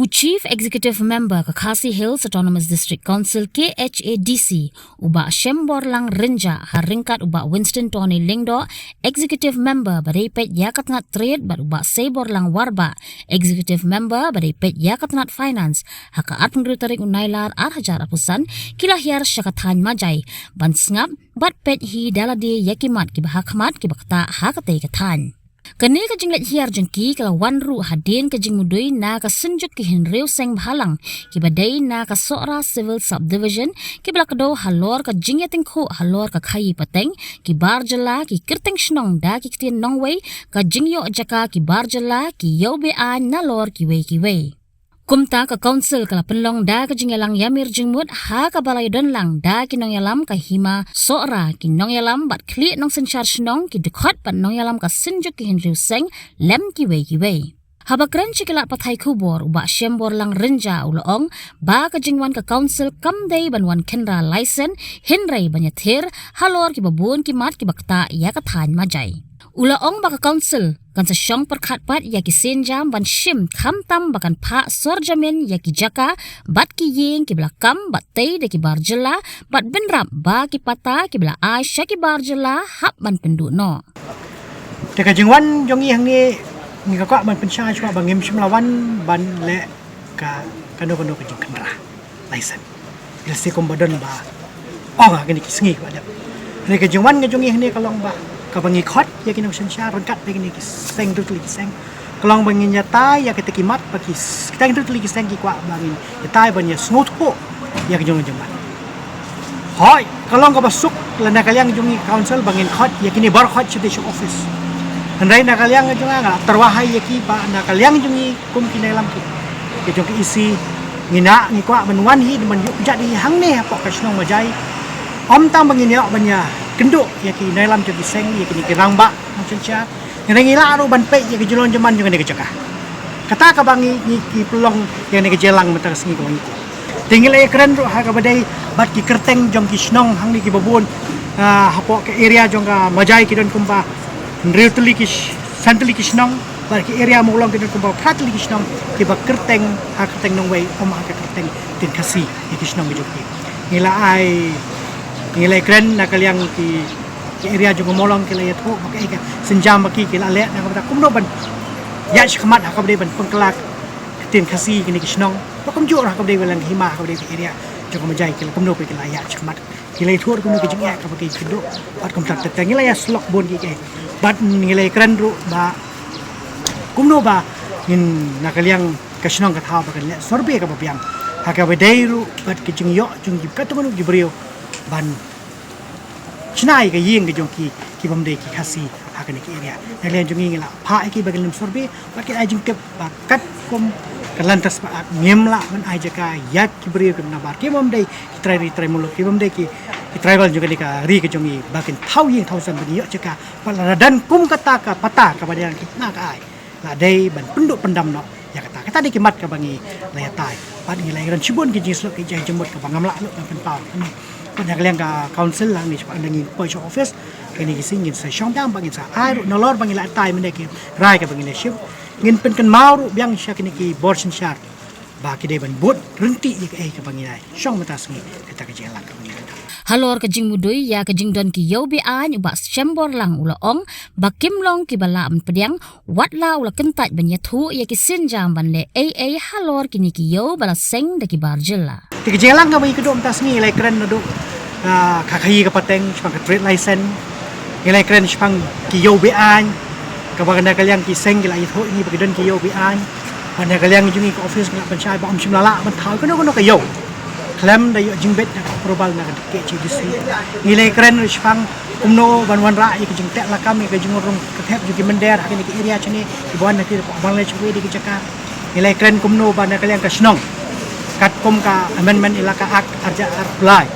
Chief Executive Member ke Khasi Hills Autonomous District Council KHADC uba Shembor Lang Renja haringkat uba Winston Tony Lingdo Executive Member beripet Yakatnat Trade bar uba Sebor Lang Warba Executive Member beripet Yakatnat Finance haka atngru tarik unailar hajar apusan kilahiar syakatan majai ban sngap bat pet hi daladi yakimat kibahakmat kibakta hakate katan. Kani ka jinglet hiar jengki kala wanru hadin ka jingmudui na ka senjuk ki hinreu seng bhalang ki badai na ka sora civil subdivision ki blakdo halor ka jingyatingkhu halor ka khayi pateng ki barjala ki kirteng shnong da ki tin nongwei ka jingyo jaka ki barjala ki yobe a nalor ki wei Kumta ka council kala penlong da ka jingyalang yamir jingmut ha ka balay don lang da ki nong yalam ka hima sora ki nong yalam bat kli nong senchar shnong ki dukhat pat nong yalam ka sinjuk ki hinriu seng lem ki wei. Haba kren chikila patay kubor uba Shembor Lang Renja uloong ba ka jingwan ka council kamday banwan kenra license hinray banyathir halor ki babun ki mat ki bakta ya ka than majay. Ulaong baka council kan sa siyang perkhatpat ya ki senjam ban shim khamtam bakan pa sorjamin ya ki jaka bat ki ying ki belakam bat tay de ki barjela bat benrap ba ki pata ki bela asya ki barjela hap ban pendu no. Teka jingwan jongi hang ni ka ban pensha chwa bangim shimlawan ban le ka kano ka jing kanra license. Ilsi kombadon ba. Oh ga ni kisngi ba da. Ni ka jingwan nga jongi hang ni kalong ba kabangi khot ya kinong sensya rangkat begini seng dutli seng kelong bangin nyata ya kita kimat bagi kita dutli seng ki kwa bangin nyata banya smooth ho ya kinong jembat hoi kelong ka basuk lana kaliang jungi council bangin khot ya kini bar khot judicial office andai na kaliang junga nga terwahai ya ki ba na kaliang jungi kum kinai lam ki ya jungi isi ngina ni kwa menwan hi man yuk jadi hang ne apa kasnong majai om tam bangin ya banya kenduk ya ki nailam jadi seng ya kini kirang ba macam cia yang ngila aru ban pe ya ki julon jaman juga ni kecakah kata ka bangi ni ki pelong yang ni kejelang mentar sengi ko ngiku tinggal ya keren ru ha ka badai bat ki kerteng jong ki snong hang ni ki babun hapo ke area jong ka majai ki don kumba reutli ki santli ki snong bar ki area mulong ki don kumba pratli ki snong ki ba kerteng ha kerteng nong wei om ha kerteng tin kasi ki snong ki joki ngila ai nilai keren nak kaliang ki area juga molong kilai tu pakai ikan senjam baki kila lek nak kata kumno ban ya shkamat hak bade ban pengkelak tin kasi kini kisnong pakum ju hak bade belang hima hak bade area juga majai kila kumno pe kila ya shkamat kilai tu kumno ke jengya ka pakai kido pat kontrak tetang nilai ya slok bon ki ke bat nilai keren ru ba kumno ba in nak kaliang kisnong ka tha ba kan lek sorbe ka babiang hak bade ru bat ki jengyo jung ki katunu gibrio ban chnai ka yeng ke jongki ki bamde ki khasi hakane ki area nalen jongi ngila pha ki bagelim sorbe bakit ai jingke bakat kom kalantas pa ngemla man ai jaka yak ki bri ke na bar ki bamde ki trai mulo ki bamde ki tribal juga ka ri ke jongi bakin thau yeng thausan bani yo jaka pala dan kum kata ka pata ka badan ki na ka ai la dei ban penduk pendam no ya kata di kimat ka bangi laya tai pat ngilai ran chibon ki jislo ki jai jemut ka bangamla lo kan pau banyak yang ka council lang ni cepat dengan police office kini kisingin sa syongdang bangin sa ai nolor bangin la tai mene ki rai ka bangin ship ngin pen kan mau biang sya kini ki borsin syar ba ki de ban bot renti ye ka bangin ai syong matas ni kata ka jelang ka bangin Halor ka jingmudui ya ka jingdon ki yobe an uba Shembor Lang uloong bakim long ki bala pediang watla ula kentat banyathu ya ki sinjam ban le AA halor kini ki yo bala seng de ki barjela ti jelang ka bangin kedom tas ni lai keren do kakai ka pateng spang trade license nilai keren spang ki yobe an ka baganda kaliang ki seng gila itho ni bagdan ki yobe an pada kaliang jungi ka office ngak panchai ba om simlala ban thau kono ka yo Klaim dayo jingbet na probal na ke CDC nilai keren spang umno banwan ra ik jingtek la kami ke jingurung ke juga mender hakini ke area chini di bawah nanti bangla chwe di jaka nilai keren kumno bana kalian ka snong kat kom ka amendment ilaka act arja apply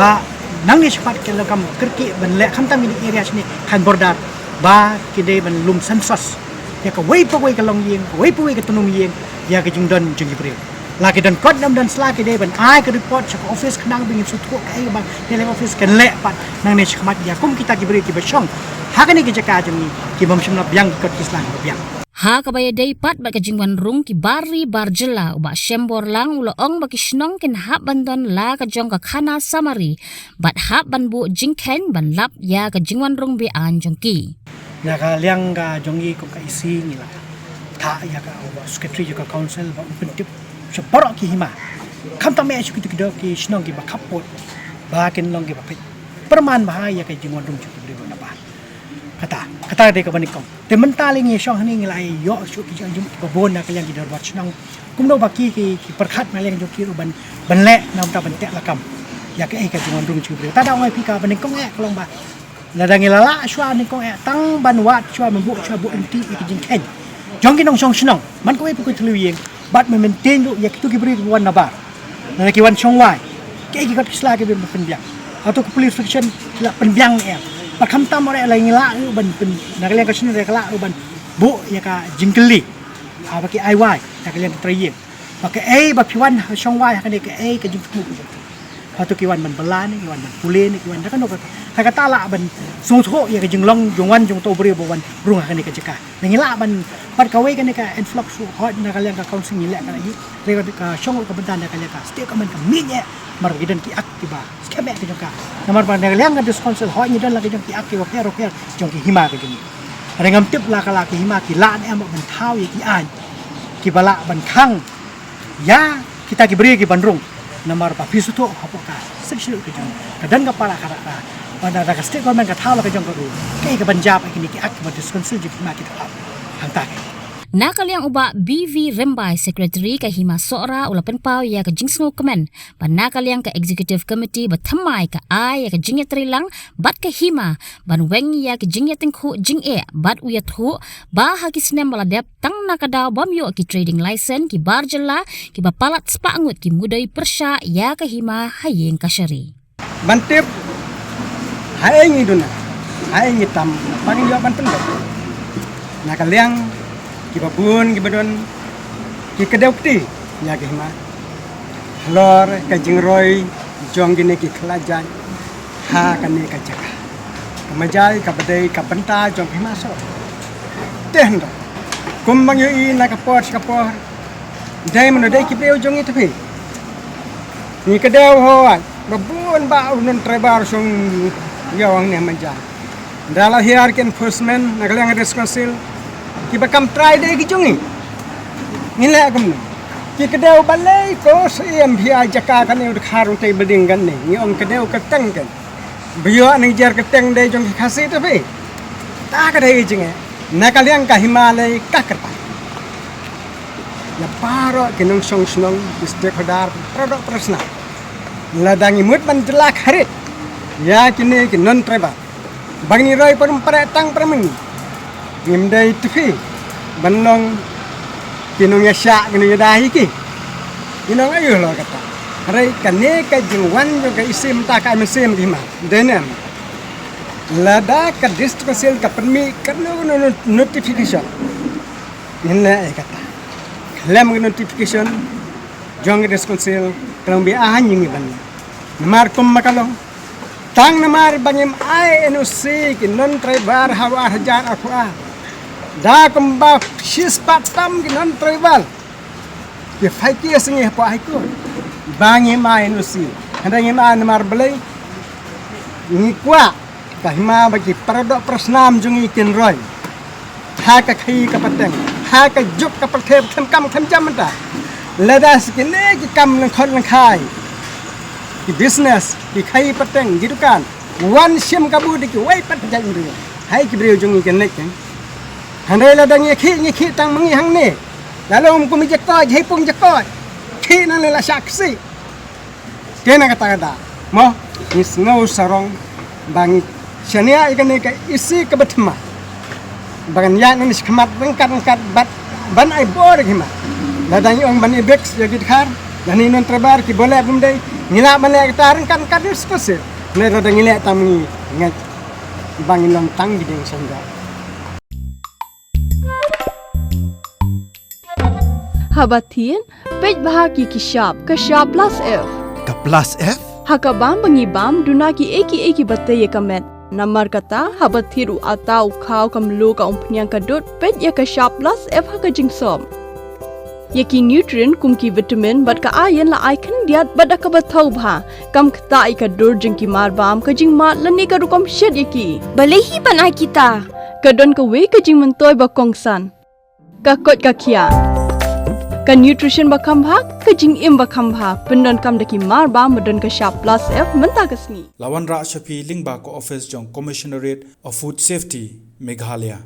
ba nang ni cepat ke lakam kerki ban le khamtam di area chini kan bordar ba kide ban lum sensus ya ka wei pa wei ka long yeng wei pa wei ka tunung yeng ya ke jingdon jingibril lagi dan kod nam dan selagi deh ban ai ke report cak office kenang bingin sutuk ai bang tele office kan le pat nang ne chakmat ya kum kita gibri ki basong hakani ki jaka jami ki bam shimla biang kod kislan biang Ha kabaya day pat ba kajingwan rung ki bari barjela uba shembor lang uloong ba kishnong kin hap bandon la kajong ka khana samari bat hap ban bu jingken ban lap ya kajingwan rung bi an jongki. Nakaliang ka jongi ko ka isi nila. Ta ya ka uba secretary ka council ba untip sa barok ki hima. Kam ta me asu ki ki shnong ki ba kapot ba kin long ki ba pit. Perman bahaya ka jingwan rung chu ki ba na ba. Kata de ka banikong. Te mentaling ni syong haning lai yo su ki jang jum ka bon na kaliang ki darwat shnong. Kumno ba ki perkhat ma leng joki ban le nam ta ban tek lakam. Ya ka ka jingwan rung chu. Ta da ngai pi ka banikong klong ba. La dang lala shwa ni kong tang ban wat shwa membu shwa bu enti ki jing ken. Jong ki nong syong shnong. Man ko e pu ko tlu yeng. Bat me maintain lu ya ki tu ki bri wan na ba. Na ki wan syong wai. Ki ki kat kisla ki ben penbiang. Atau ke police fiction la penbiang e. Ba kham tam ore la ngila ban pen na kalian ka sini re kala ban bu ya ka jingkeli. Ba ki ai wai na kalian tra yeng. Ba ke e ba piwan syong wai ka ni ke e ka jing tu. Atau kiwan ban belan ni kiwan ban pule ni kiwan kan ka ka tala ban so tho ya ka jing long jong wan jong to bri bo wan rung ka ni ka jeka ngila ban pat ka we ka ni ka influx hot na kalian ka council ni le ka ni le ka syong ka bandan na kalian ka setiap ka man ka minye mar gidan ki aktiba skeme ka jong ka namar ban kalian ka council hot ni dan la ka jong ki aktiba pero jong ki hima ka jong rengam tip la ka ki hima ki la em ban thau ya ki an ki bala ban khang ya kita ki bri ki ban rung namar pa pisu to hapo ka seksyu ke jong kadan ka pala ka pada da ka state government ka thawla ka jong ka ru ke ka banjab ki ki ak ma disconsul ji ma ki ta hanta ke Nakaliang uba BV Rembai Secretary ka hima sora ulapan pau ya ka jingsno kemen ban nakaliang ka executive committee ba thamai ka ai ya ka jingya trilang bat ka hima ban weng ya ka jingya tingku jing e bat uya thu ba ha ki snem maladep tang nakadaw bam yo ki trading license ki barjela ki ba palat spangut ki mudai persya ya ka hima hayeng kasyari bantip hayeng iduna hayeng itam pangin yo ban pendek nakaliang ki babun ki badon ki kedekti ya ki ma lor ka jingroi jong gine ki khlajan ha kan ni ka jaka kamajai ka badai ka banta jong ki ma so tehndo kum mang yo i na ka por dai mano dai ki beu jong i tapi ni ka dew ho babun ba unun trebar song yawang ne manja dala hiar ken enforcement naglang responsible ki bakam try de ki jungi ngile agum ki kedeu balai ko sem bia jaka kan ni kharung te building gan ni ni ong kedeu ka tang kan bio ani jar ka tang de jong ki khasi te be ta ka de jinge na ka liang ka himalay ka kerpa ya paro kinong song snong stakeholder produk prasna ladangi mut ban jelak harit ya kini ki non treba bangni roi perempara tang permeng ngimdai tufi banong kinong yasya kinong yadahi ki kinong ayo lo kata rai kane ka jingwan jo ka isim ta ka mesim di ma denem lada ka district sel ka permi karno notification inna kata lem notification jong responsil kalau bi ahan yingi ban namar kum makalong tang namar bangim ai NOC ki non tribal hawa hajar aku da kembang sis patam ki non tribal ki faiki asingi pa haiku bangim ai NOC handang ma namar belai ni kwa kahima bagi paradok prasnam jungi kin roy ha ka khai ka pateng ha ka juk ka pathep kam jam ta ladas ki ne ki kam lang khon lang khai ki business ki khai pateng gitu kan wan sim kabu di ki wai pat jang ri hai ki breu jungi ken nek handai la dang ye khi tang mangi hang ne lalu kum je ko je pung je ko khi nang la saksi kena kata mo is no sarong bang chania ikan ka isi ke betma bagan ya nang khmat angkat ban ai bor hima la dang ong ban ibex ya githar dan non trebar ki boleh bumdai ngila mane taran kan spesial ne la dang ngila tamni ngat bangin long tang gideng sangga Habatin pej bahagi ki shop ka shop plus F Ka plus F? hakabam bangi bam duna ki eki batte ye kamet Namar kata habathiru atau kau kamlu ka umpnyang kadut pet ya ka sharp plus F ha ka jingsom. Yaki nutrient kumki vitamin bat ka iron la ai kan diat bada ka bathau bha kam khta I ka dur jingki mar bam ka jing mat lani ka rukom shed yaki Balehi panai kita. ka don ka we ka jing mentoy ba kongsan ka kot ka kia ka nutrition ba khambha ka jing im ba khambha pendon kam daki mar bam madon ka sharp plus F menta ka sni Lawan Rak Shafi Lingba ko office jong Commissionerate of Food Safety Meghalaya.